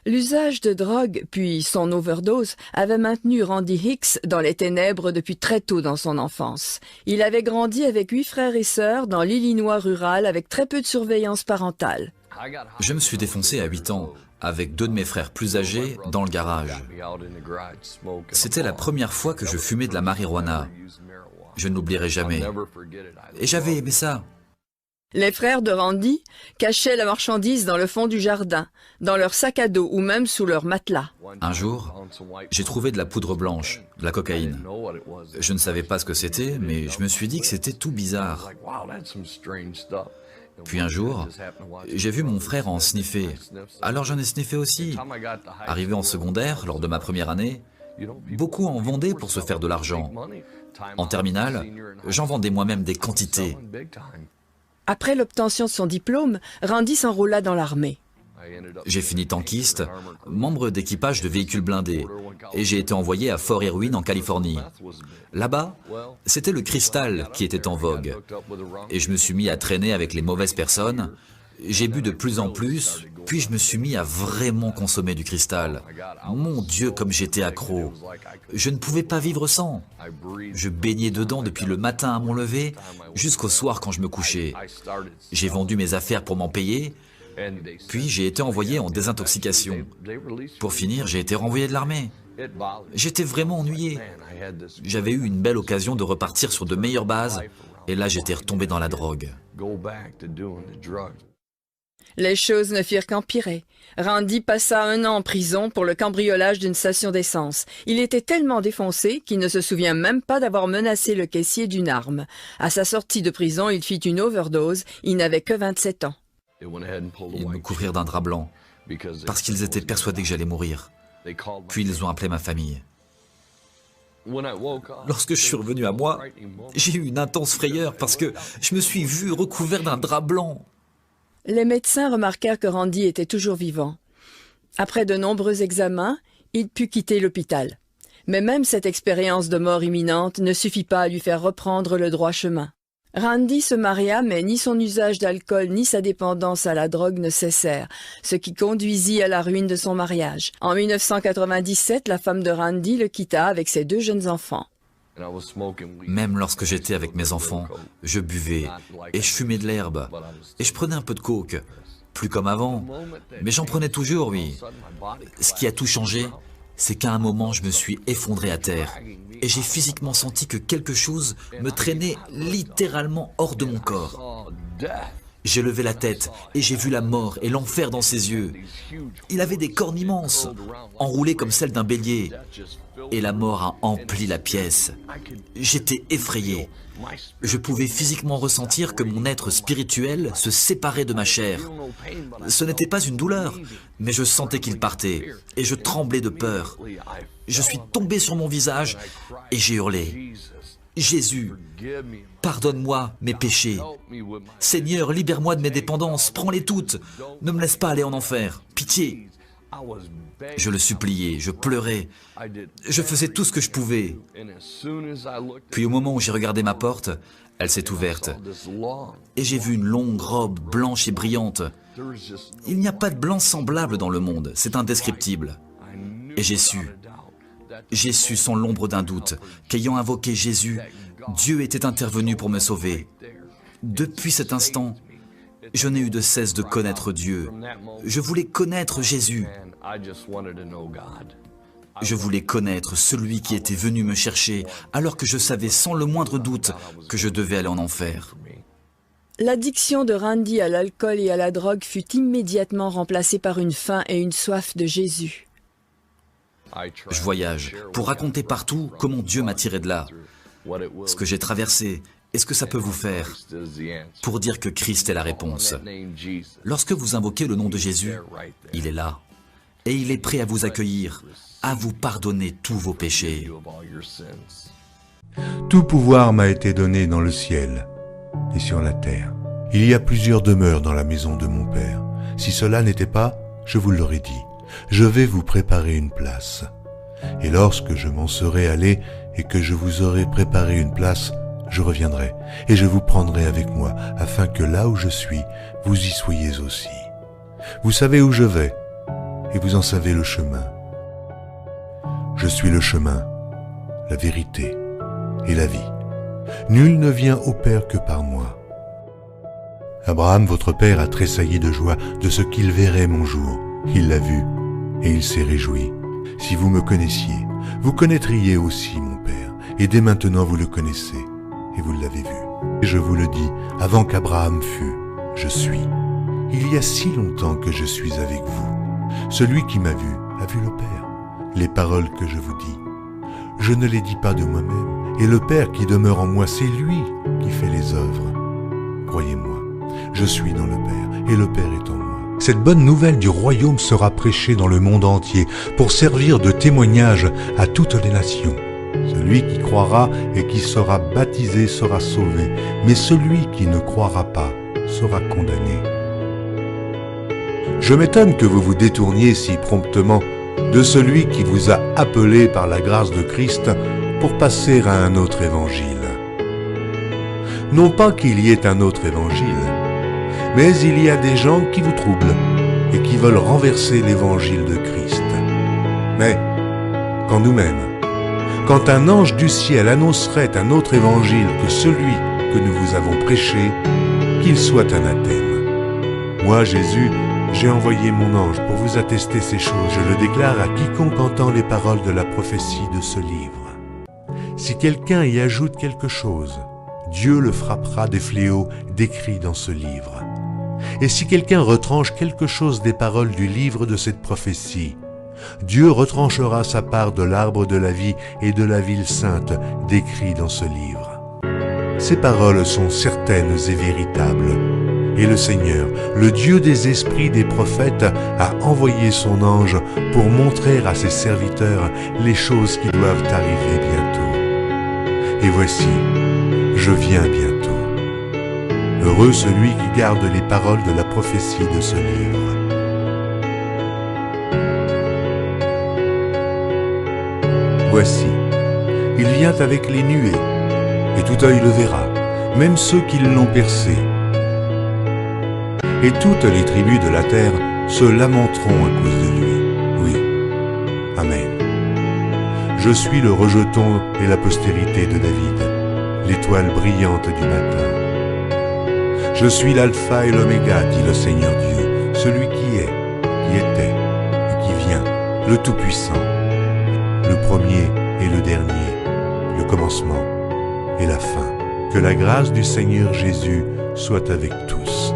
L'usage de drogue, puis son overdose, avait maintenu Randy Hicks dans les ténèbres depuis très tôt dans son enfance. Il avait grandi avec 8 frères et sœurs dans l'Illinois rural avec très peu de surveillance parentale. Je me suis défoncé à 8 ans, avec 2 de mes frères plus âgés, dans le garage. C'était la première fois que je fumais de la marijuana. Je ne l'oublierai jamais. Et j'avais aimé ça. Les frères de Randy cachaient la marchandise dans le fond du jardin, dans leur sac à dos ou même sous leur matelas. Un jour, j'ai trouvé de la poudre blanche, de la cocaïne. Je ne savais pas ce que c'était, mais je me suis dit que c'était tout bizarre. Puis un jour, j'ai vu mon frère en sniffer. Alors j'en ai sniffé aussi. Arrivé en secondaire, lors de ma première année, beaucoup en vendaient pour se faire de l'argent. En terminale, j'en vendais moi-même des quantités. Après l'obtention de son diplôme, Randy s'enrôla dans l'armée. J'ai fini tankiste, membre d'équipage de véhicules blindés, et j'ai été envoyé à Fort Irwin en Californie. Là-bas, c'était le cristal qui était en vogue, et je me suis mis à traîner avec les mauvaises personnes. J'ai bu de plus en plus, puis je me suis mis à vraiment consommer du cristal. Mon Dieu, comme j'étais accro. Je ne pouvais pas vivre sans. Je baignais dedans depuis le matin à mon lever jusqu'au soir quand je me couchais. J'ai vendu mes affaires pour m'en payer, puis j'ai été envoyé en désintoxication. Pour finir, j'ai été renvoyé de l'armée. J'étais vraiment ennuyé. J'avais eu une belle occasion de repartir sur de meilleures bases, et là j'étais retombé dans la drogue. Les choses ne firent qu'empirer. Randy passa 1 an en prison pour le cambriolage d'une station d'essence. Il était tellement défoncé qu'il ne se souvient même pas d'avoir menacé le caissier d'une arme. À sa sortie de prison, il fit une overdose. Il n'avait que 27 ans. Ils me couvrirent d'un drap blanc, parce qu'ils étaient persuadés que j'allais mourir. Puis ils ont appelé ma famille. Lorsque je suis revenu à moi, j'ai eu une intense frayeur parce que je me suis vu recouvert d'un drap blanc. Les médecins remarquèrent que Randy était toujours vivant. Après de nombreux examens, il put quitter l'hôpital. Mais même cette expérience de mort imminente ne suffit pas à lui faire reprendre le droit chemin. Randy se maria, mais ni son usage d'alcool ni sa dépendance à la drogue ne cessèrent, ce qui conduisit à la ruine de son mariage. En 1997, la femme de Randy le quitta avec ses 2 jeunes enfants. Même lorsque j'étais avec mes enfants, je buvais et je fumais de l'herbe et je prenais un peu de coke. Plus comme avant, mais j'en prenais toujours, oui. Ce qui a tout changé, c'est qu'à un moment, je me suis effondré à terre et j'ai physiquement senti que quelque chose me traînait littéralement hors de mon corps. J'ai levé la tête et j'ai vu la mort et l'enfer dans ses yeux. Il avait des cornes immenses, enroulées comme celles d'un bélier. Et la mort a empli la pièce. J'étais effrayé. Je pouvais physiquement ressentir que mon être spirituel se séparait de ma chair. Ce n'était pas une douleur, mais je sentais qu'il partait, et je tremblais de peur. Je suis tombé sur mon visage et j'ai hurlé. Jésus, pardonne-moi mes péchés. Seigneur, libère-moi de mes dépendances, prends-les toutes. Ne me laisse pas aller en enfer. Pitié. Je le suppliais, je pleurais. Je faisais tout ce que je pouvais. Puis au moment où j'ai regardé ma porte, elle s'est ouverte. Et j'ai vu une longue robe blanche et brillante. Il n'y a pas de blanc semblable dans le monde, c'est indescriptible. Et j'ai su sans l'ombre d'un doute qu'ayant invoqué Jésus, Dieu était intervenu pour me sauver. Depuis cet instant, je n'ai eu de cesse de connaître Dieu. Je voulais connaître Jésus. Je voulais connaître celui qui était venu me chercher alors que je savais sans le moindre doute que je devais aller en enfer. L'addiction de Randy à l'alcool et à la drogue fut immédiatement remplacée par une faim et une soif de Jésus. Je voyage pour raconter partout comment Dieu m'a tiré de là, ce que j'ai traversé et ce que ça peut vous faire, pour dire que Christ est la réponse. Lorsque vous invoquez le nom de Jésus, il est là, et il est prêt à vous accueillir, à vous pardonner tous vos péchés. Tout pouvoir m'a été donné dans le ciel et sur la terre. Il y a plusieurs demeures dans la maison de mon Père. Si cela n'était pas, je vous l'aurais dit. Je vais vous préparer une place. Et lorsque je m'en serai allé et que je vous aurai préparé une place, je reviendrai et je vous prendrai avec moi, afin que là où je suis, vous y soyez aussi. Vous savez où je vais, et vous en savez le chemin. Je suis le chemin, la vérité et la vie. Nul ne vient au Père que par moi. Abraham, votre père, a tressailli de joie de ce qu'il verrait mon jour. Il l'a vu et il s'est réjoui. Si vous me connaissiez, vous connaîtriez aussi mon Père, et dès maintenant vous le connaissez, et vous l'avez vu. Et je vous le dis, avant qu'Abraham fût, je suis. Il y a si longtemps que je suis avec vous. Celui qui m'a vu a vu le Père. Les paroles que je vous dis, je ne les dis pas de moi-même, et le Père qui demeure en moi, c'est lui qui fait les œuvres. Croyez-moi, je suis dans le Père, et le Père est en moi. Cette bonne nouvelle du royaume sera prêchée dans le monde entier pour servir de témoignage à toutes les nations. Celui qui croira et qui sera baptisé sera sauvé, mais celui qui ne croira pas sera condamné. Je m'étonne que vous vous détourniez si promptement de celui qui vous a appelé par la grâce de Christ pour passer à un autre évangile. Non pas qu'il y ait un autre évangile, mais il y a des gens qui vous troublent et qui veulent renverser l'évangile de Christ. Mais, quand nous-mêmes, quand un ange du ciel annoncerait un autre évangile que celui que nous vous avons prêché, qu'il soit anathème. Moi, Jésus, j'ai envoyé mon ange pour vous attester ces choses. Je le déclare à quiconque entend les paroles de la prophétie de ce livre. Si quelqu'un y ajoute quelque chose, Dieu le frappera des fléaux décrits dans ce livre. Et si quelqu'un retranche quelque chose des paroles du livre de cette prophétie, Dieu retranchera sa part de l'arbre de la vie et de la ville sainte décrits dans ce livre. Ces paroles sont certaines et véritables. Et le Seigneur, le Dieu des esprits des prophètes, a envoyé son ange pour montrer à ses serviteurs les choses qui doivent arriver bientôt. Et voici, je viens bientôt. Heureux celui qui garde les paroles de la prophétie de ce livre. Voici, il vient avec les nuées, et tout œil le verra, même ceux qui l'ont percé. Et toutes les tribus de la terre se lamenteront à cause de lui. Oui. Amen. Je suis le rejeton et la postérité de David, l'étoile brillante du matin. Je suis l'alpha et l'oméga, dit le Seigneur Dieu, celui qui est, qui était et qui vient, le Tout-Puissant, le premier et le dernier, le commencement et la fin. Que la grâce du Seigneur Jésus soit avec tous.